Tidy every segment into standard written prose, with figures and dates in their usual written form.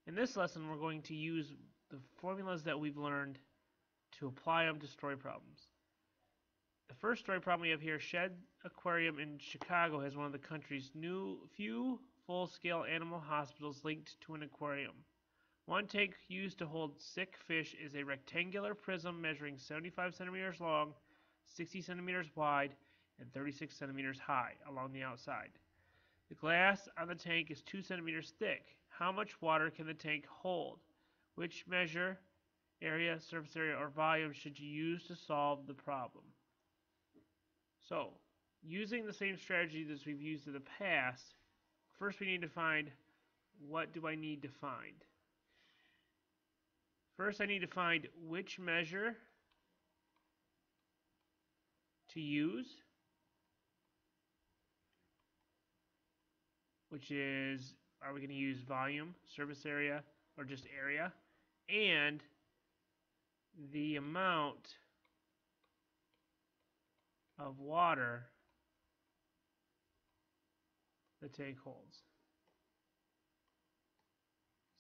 In this lesson, we're going to use the formulas that we've learned to apply them to story problems. The first story problem we have here, Shed Aquarium in Chicago has one of the country's few full-scale animal hospitals linked to an aquarium. One tank used to hold sick fish is a rectangular prism measuring 75 centimeters long, 60 centimeters wide, and 36 centimeters high along the outside. The glass on the tank is 2 centimeters thick. How much water can the tank hold? Which measure, area, surface area, or volume should you use to solve the problem? So, using the same strategy as we've used in the past, first we need to find what do I need to find. First I need to find which measure to use, which is, are we going to use volume, surface area, or just area, and the amount of water the tank holds.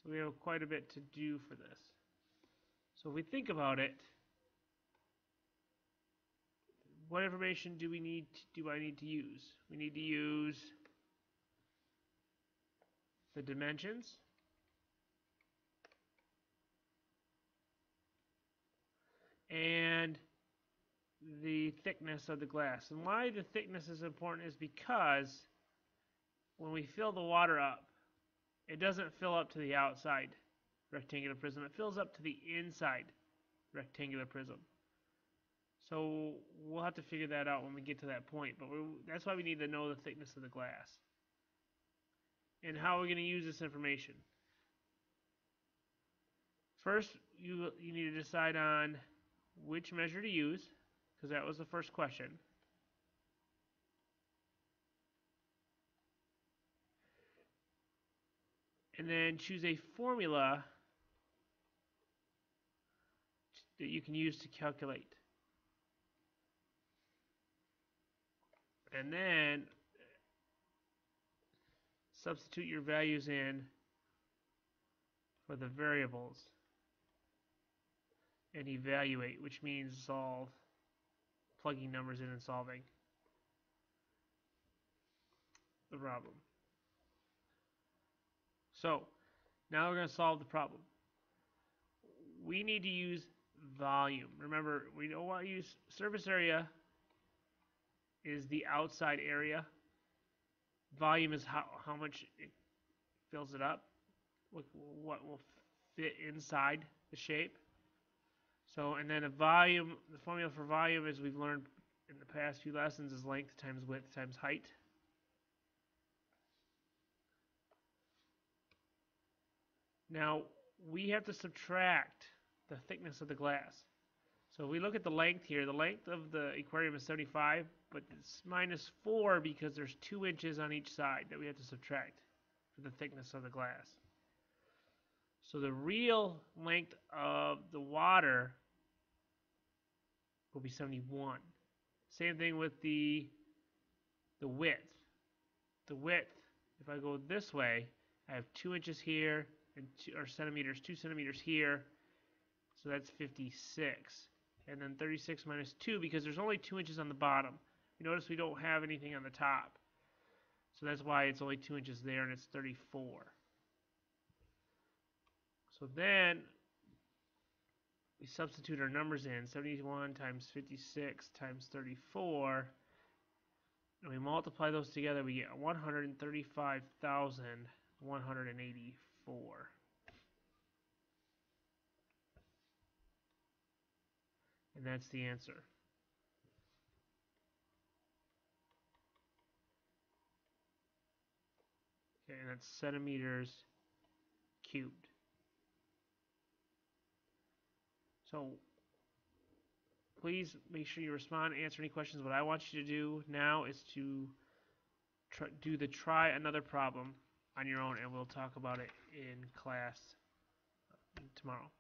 So we have quite a bit to do for this. So if we think about it, what information do I need to use? We need to use the dimensions, and the thickness of the glass. And why the thickness is important is because when we fill the water up, it doesn't fill up to the outside rectangular prism. It fills up to the inside rectangular prism. So we'll have to figure that out when we get to that point. But that's why we need to know the thickness of the glass and how we're going to use this information. First, you need to decide on which measure to use, because that was the first question. And then choose a formula that you can use to calculate. And then substitute your values in for the variables and evaluate, which means solve, plugging numbers in and solving the problem. So now we're going to solve the problem. We need to use volume. Remember, we don't want to use surface area is the outside area. Volume is how much it fills it up, what will fit inside the shape. So, and then a volume, the formula for volume, as we've learned in the past few lessons, is length times width times height. Now, we have to subtract the thickness of the glass. So if we look at the length here, the length of the aquarium is 75, but it's minus 4 because there's 2 inches on each side that we have to subtract for the thickness of the glass. So the real length of the water will be 71. Same thing with the width. The width, if I go this way, I have 2 inches here, and 2 centimeters here, so that's 56. And then 36 minus 2, because there's only 2 inches on the bottom. You notice we don't have anything on the top. So that's why it's only 2 inches there, and it's 34. So then we substitute our numbers in, 71 times 56 times 34, and we multiply those together, we get 135,184. And that's the answer. Okay, and that's centimeters cubed. So please make sure you respond, answer any questions. What I want you to do now is to try another problem on your own, and we'll talk about it in class tomorrow.